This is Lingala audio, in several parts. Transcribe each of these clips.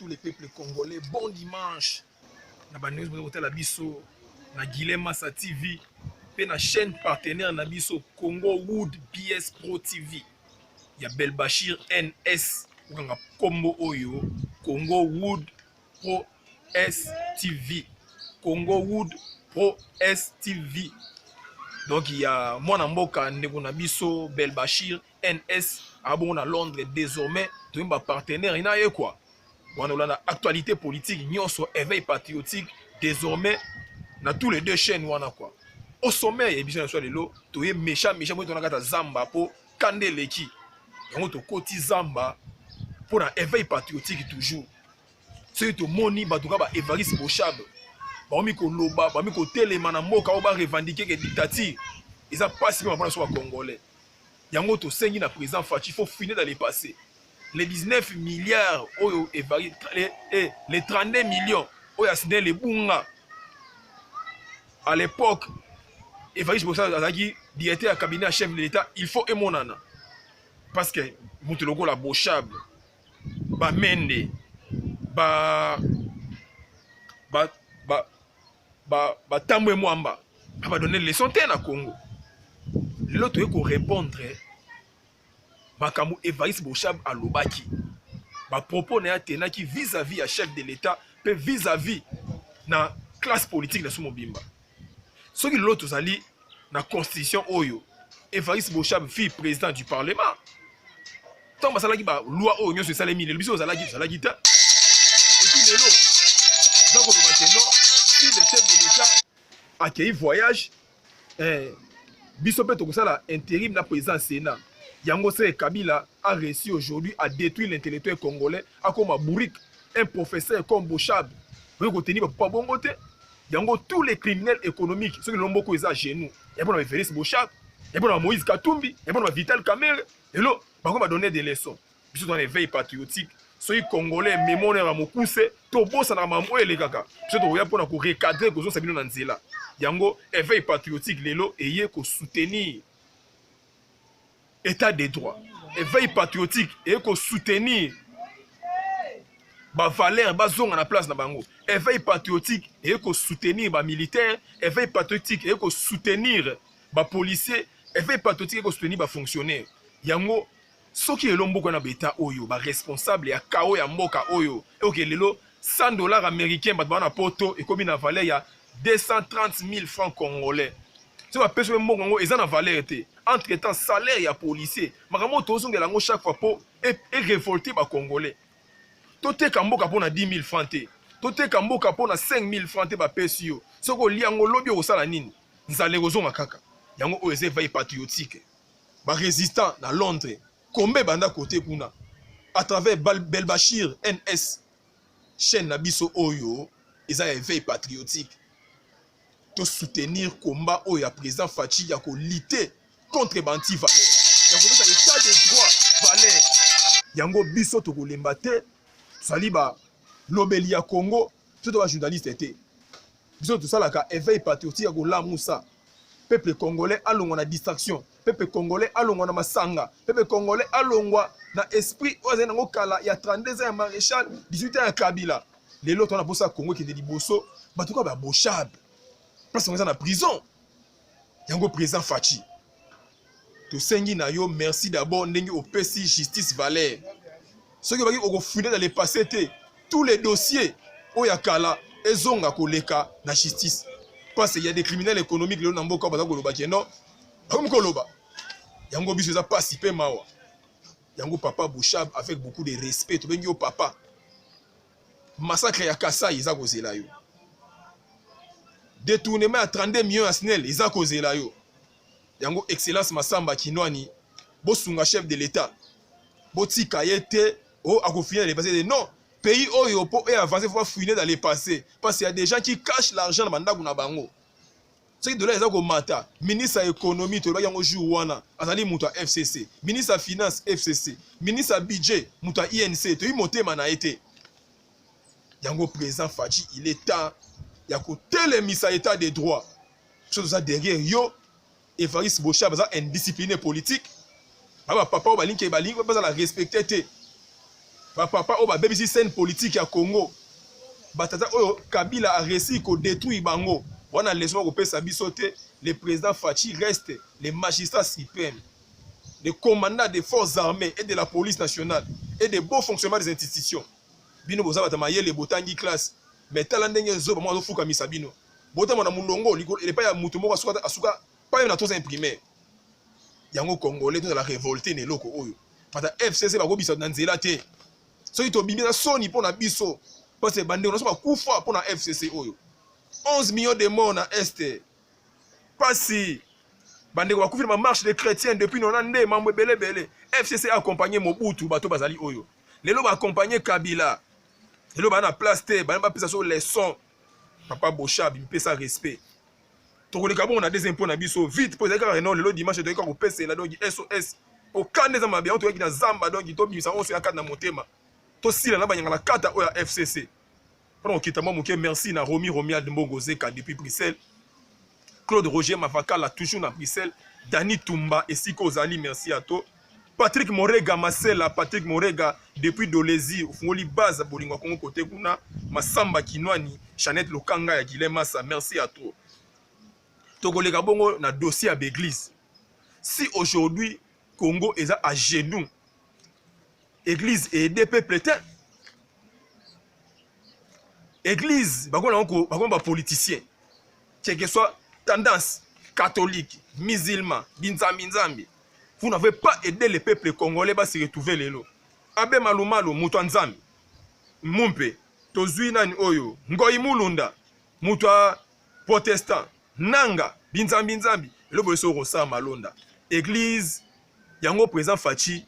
tous les peuples congolais. Bon dimanche. Na banews vous la biso na Guilhem Massa TV pe na chaîne partenaire na biso Congo Wood BS Pro TV. Ya Belbashir NS ukanga kombo oyo Congo Wood Pro S TV. Congo Wood Pro S TV. Donc il y a mon mboka ndeko na biso Belbashir NS abon à Londres désormais to un partenaire ina ye quoi. On a l'actualité politique, nyonso éveil patriotique désormais na tous les deux chaînes wana quoi. Au sommet et bien sûr lelo to ye méchant moi to na kata zamba po kande leki. Yango to koti zamba pour un éveil patriotique toujours. C'est to moni batuka ba Évariste Bochab. Ba mi ko loba, ba mi ko telema na mboka o ba revendiquer que dictature. Ils a pas si on sur congolais. Yango to sengi na président Fachi, il faut finir dans les passés. Les 19 milliards, les 32 millions, les bunga. À l'époque, Évariste Bochab a dit, directeur à cabinet à chef de l'État, il faut émonana. Parce que, Mouteloko la Bochab, ba Mende, ba Tambwe Mwamba, va donner les leçons à Congo. L'autre est qu'on répondre. Makamou Évariste Bochab à Lobaki. Ma propos n'est atteint qui vis-à-vis à chef de l'État, peut vis-à-vis na classe politique de Soumobimba. Ce qui l'autre ali na constitution Oyo, Évariste Bochab fille président du Parlement. Tant que ça ba loi Oyo sur salemi, le biso zalagi ta. Et puis les lots, donc on va non, si le chef de l'État accueille voyage, biso peut ça la intérim na président Sénat. Yango Kabila a réussi aujourd'hui à détruire l'intellectuel congolais à comme Bourik, un professeur comme Bochab. Vous avez pas bon côté. Yango tous les criminels économiques, ceux qui l'ont beaucoup à genoux. Il y a pas Évariste Bochab, il y a pas Moïse Katumbi, il y a pas Vital Kamerhe. Et là, on va donner des leçons. Puis on éveil patriotique. Ceux congolais, mémoire à Mokuse, to bossa na mambo et les kaka. Puis on va pour recadrer que ça vient dans Nzela. Yango éveil patriotique lelo et yé ko soutenir État des droits, éveil patriotique et qu'on soutenir ba valeur ba zonga na place na bango, éveil patriotique et qu'on soutenir ba militaire, éveil patriotique et qu'on soutenir ba policier, éveil patriotique et qu'on soutenir ba fonctionnaire. Yango soki elombo na beta oyo ba responsable ya kao ya mboka oyo et OK lelo $100 américains ba na poto et comme na valeur ya 230 000 francs congolais. Si on peut se mettre ils ont la valeur. Entre temps, salaire et policier. Maman, tout le monde chaque fois pour révolter les Congolais. Tout est Kamboka pour 10 000 francs. Tout est Kamboka pour 5 000 francs. Ce qu'on lit en lobby au Salanine. Nous allons aux Kaka. Yango oese veille patriotique. Ba résistant dans Londres. Combien banda côté kuna. À travers Belbashir NS. Chaîne Nabiso Oyo. Ils ont veille patriotique. To soutenir combat au ya président Fachi ya ko lutter contre banti valeur. Yango to état de droit valeur. Yango biso to ko lembate saliba lobeli ya Congo, to ba journaliste été. Biso to sala ka éveil patriotique ya ko lamusa. Peuple congolais alongwa na distraction, peuple congolais alongwa na masanga, peuple congolais alongwa na esprit oza nango kala ya 32 ans ya maréchal, 18 ans ya Kabila. Les lots on a bossa Congo qui de liboso, batuka ba Bochab. Parce qu'on est en prison. Yango président Fachi. To sengi na yo merci d'abord ndenge au PC justice valeur. Ceux qui vont fouiller dans les passés tous les dossiers oyakala ezonga koleka na justice. Parce qu'il y a des criminels économiques le nambo ko baza koloba non. Comme koloba. Yango biso za participer mawa. Yango papa Bochab avec beaucoup de respect to bengi au papa. Massacre ya Kasai za kozela yo. Détournement à 32 millions à Snell, ils ont causé là. Yango excellence Massamba Kinwani, Bosunga chef de l'État. Boti Kayete, oh, à finir les passés. Non, pays où il faut avancer, il faut fouiner dans les passés. Parce qu'il y a des gens qui cachent l'argent dans le bango. C'est de là, ils ont mata. Ministre de l'économie, tu vois, jour wana, Azali Mouta FCC. Ministre de la finance FCC. Ministre de budget, Mouta INC. Tu as monté manaïté. Yango président Fachi, il est temps. Il y a tel état des droits. Chose ça derrière yo, Évariste Bochab a indiscipliné politique. Papa ou balinke balinke pas la respecter. papa oyo babebisi scène politique ya Congo batata oyo Kabila a réussi ko détruire bango wana leçon ko pesa biso te. Le président Fachi reste le magistrat suprême, le commandant des forces armées et de la police nationale et des beaux fonctionnements des institutions. Bino boza batamaye le botangi classe mais tala ndenge zo ba mo fuka misabino bota mona mulongo il pas ya mutu moko asuka pas na toza imprimé yango congolais to la révolter ne loko oyo mata FCC ba ko bisa na nzela te soki to bimisa soni pona biso parce que bande on so ba kufa pona FCC oyo 11 millions de morts na est pasi bande ko ba kufira ma marche des chrétiens depuis nonande mamwe belé FCC accompagné Mobutu bato bazali oyo lelo ba accompagner Kabila lelo ba na place te ba pesa so leçon papa Bocha bimpesa respect tokoleka bon on a des impôts na biso vite pour ezaka non lelo dimanche to ko pesa la donc SOS au kande za mabia to na zamba donc to bimisa on se akata na motema to sila na banyanga na kata oya FCC pendant kita mo muke merci na Romial Mbongo Zeka depuis Bruxelles Claude Roger Mafaka là toujours na Bruxelles Dani Tumba et Siko Zali merci à toi Patrick Morega Marcela Patrick Morega depuis Dolezi fungoli base bolingo Congo côté kuna Masamba Kinwani Chanette Lokanga ya Guilema ça merci à toi tokoleka bongo na dossier à l'église si aujourd'hui Congo est à genoux église et des peuples église ba politicien quel que soit tendance catholique musulman binzambi vous n'avez pas aidé les peuples congolais à se retrouver lelo abe malumalo mutu nzambi mumpe tozui nani oyo ngoi mulunda mutu protestant nanga binzambi le boso rosa malonda église yango président Fachi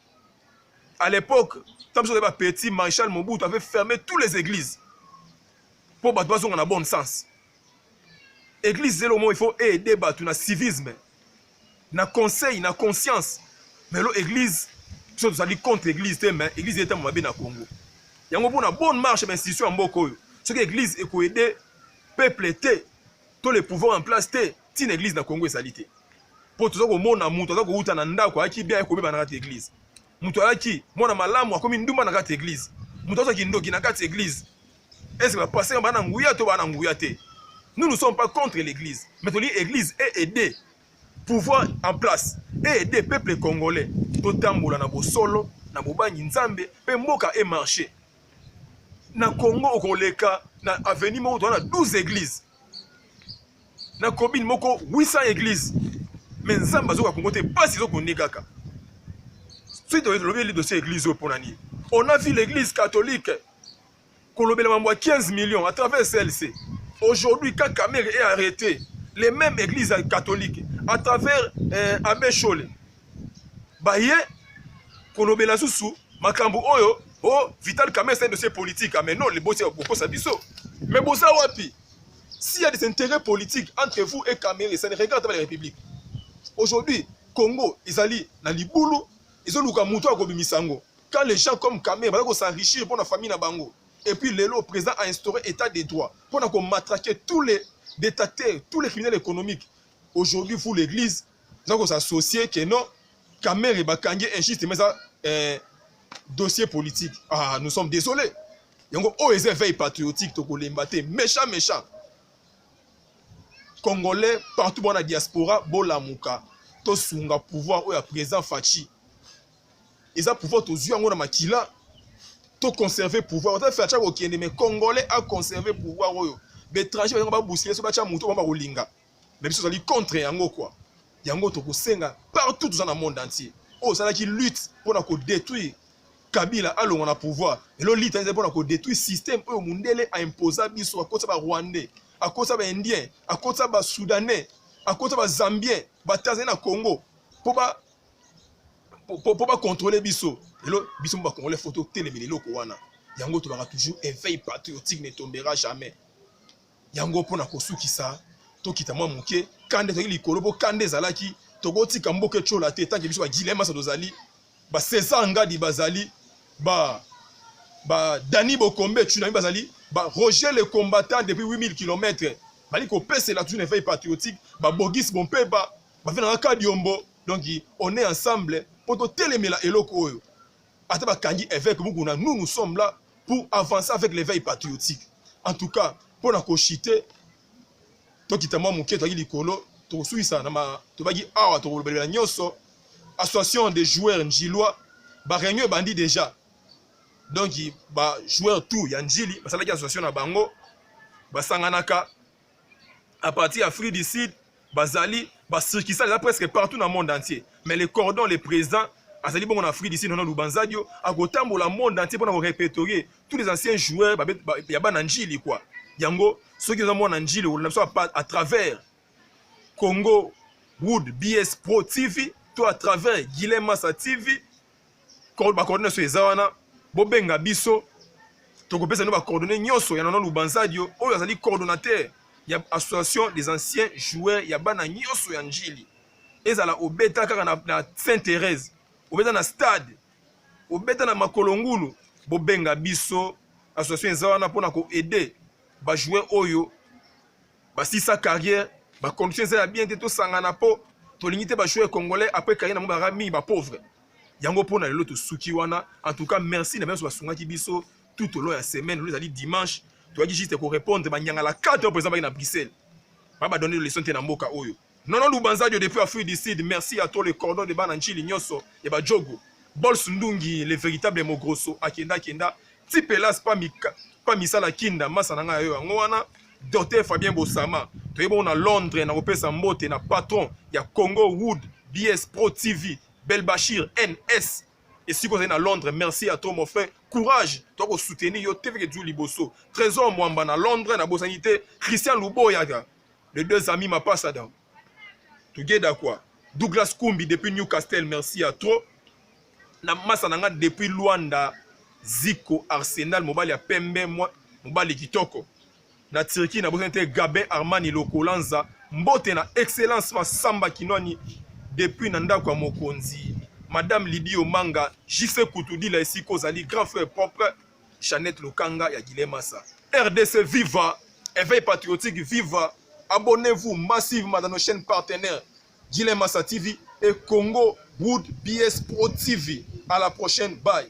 à l'époque tant que petit Marshal Mobutu avait fermé toutes les églises pour battre dans bon sens église c'est le mot il faut aider battre na civisme na conseil na conscience mais l'église so ça dit contre église mais église est mabe na Congo yango pour na bonne marche mais institution mboko ce que église et ko aider peuple té tous les pouvoirs en place té tin église na Congo esalité pour tout ça ko mona muto za ko uta na ndako aki bien ko beba na kati église muto aki mona malamu akomi ndumba na kati église muto za kindoki na kati église est-ce que va passer bana nguya to bana nguya té nous ne sommes pas contre l'église mais l'église est aider pouvoir en place et aider peuple congolais totambola na bosolo na bobanyi nzambe pe mboka et marché na Congo okoleka na avenue moko na 12 églises na commune moko 800 églises mais nzambe azoka Congo te pas si zoko negaka suite au le dossier église pour nani on a vu l'église catholique kolobela mambo 15 millions à travers CLC aujourd'hui quand Kamer est arrêté les mêmes églises catholiques à travers Abbé Chole baye kolobela susu makambo oyo oh Vital Kamer c'est un dossier politique mais non les boss beaucoup ça biso mais bossa wapi s'il y a des intérêts politiques entre vous et Kamer ça ne regarde pas la République aujourd'hui Congo izali na libulu izoluka muto akobimisango quand les gens comme Kamer va s'enrichir pour la famille na bango et puis le président a instauré état de droit pour qu'on matraquer tous les dictateurs, tous les criminels économiques. Aujourd'hui, vous, l'église, nous avons associé que non, Kamer et Bakangé injuste, mais ça, dossier politique. Ah, nous sommes désolés. Il y a un éveil patriotique, méchant. Congolais, partout dans la diaspora, Bolamuka, Tosunga, pouvoir, ou à présent Fachi. Ils ont pouvoir, tous yeux, en makila. To conserver pouvoir on fait chaque okende mais congolais a conservé pouvoir oyo bétranger ba ba bousiller so ba cha muto ba kolinga même si ça li contre yango quoi yango to kosenga partout dans le monde entier oh ça là qui lutte pour na ko détruire Kabila alonga na pouvoir et lo lutte pour na ko détruire système oyo mundele a imposer biso akota ba rwandais akota ba indien akota ba soudanais akota ba zambien ba tanzania Congo pour pas contrôler biso et là biso ba congolais photo télémé loko wana yango to ba toujours éveil patriotique ne tombera jamais yango pona kosukisa to kita mwa muke kande to likolo bo kande zalaki to goti kamboke chola te tant que biso ba dilema sa dozali ba César Ngadi bazali ba Dani Bokombe tsunami bazali ba Roger le combattant depuis 8000 km bali ko pese la toujours éveil patriotique ba Bogis Bompe ba vena ka diombo donc on est ensemble pour te télémela eloko oyo ata bakangi évêque mukuna, nous sommes là pour avancer avec l'éveil patriotique. En tout cas, pour na koshite tokitama muke toki likolo to suisa na ma to bagi awa to bolbela nyonso association des joueurs njilois ba réunion bandi déjà. Donc ba joueur tout ya njili basala ki association na bango basanganaka à partir d'Afrique du Sud, bazali basirkisa presque partout dans le monde entier. Mais les cordons, les présidents, azali bon en Afrique du Sud, dans Lubanzadio, à Gotambo, le monde entier pour répertorier tous les anciens joueurs, il y a pas Njili quoi. Yango, ceux qui ont un Njili, à travers Congo Wood BS Pro TV, toi à travers Guilhem Massa TV, coordonné sur les Zawana, Bobenga Bisso, Tokopesa nous va coordonner Nyoso, il y a un Lubanzadio, oh azali coordonnateur. Il y a association des anciens joueurs, il y a bana nyoso ya njili. Ezala obeta kaka na Sainte-Thérèse, obeta na stade, obeta na Makolongulu, bobenga biso association ezana pona ko aider ba joueur oyo ba sisa carrière, ba conditions ya bien to sangana po to limiter ba joueur congolais après carrière na mo ba mi ba pauvre. Yango pona lelo to suki wana. En tout cas merci na biso basungaki biso tout au long de la semaine, nous allons dimanche. Tu vas juste répondre, il y a 4 heures présent à Bruxelles. Je vais donner les leçons de Namboka Oyo. Non, non, Lubanzadio depuis Afrique du Sud. Merci à tous les cordons de Bananchili, Nyoso et Badjogo. Bolsundungi, les véritables Mogrosso, Akenda Kenda. Tipelas, pas Misala Kinda, Massananga Yo, Angwana. Docteur Fabien Bossama. Tu es bon à Londres, na Opé Sambote, na patron. Il y a Congo Wood, BS Pro TV, Belbachir, NS. Et si vous êtes à Londres, merci à toi mon frère. Courage, toi pour soutenir yo TV du Liboso. Trésor Mwamba à Londres, na Bosanité. Christian Luboyaga. Les deux amis ma passe à dans. Together quoi. Douglas Kumbi depuis Newcastle, merci à toi. Na Massananga depuis Luanda. Zico, Arsenal, Mobali à Pembe, Mobali Kitoko. Na Turquie, na Bosanité, Gabin, Armani, Lokolanza. Mbote na excellence ma Samba Kinoni. Depuis Nanda kwa Mokonzi. Madame Lydie Omanga, J.C. Koutoudi, la ici, Kozali, grand frère propre, Chanette Lokanga, Guilhem Massa. RDC, viva! Éveil patriotique, viva! Abonnez-vous massivement dans nos chaînes partenaires, Guilhem Massa TV et Congo Wood BS Pro TV. À la prochaine, bye!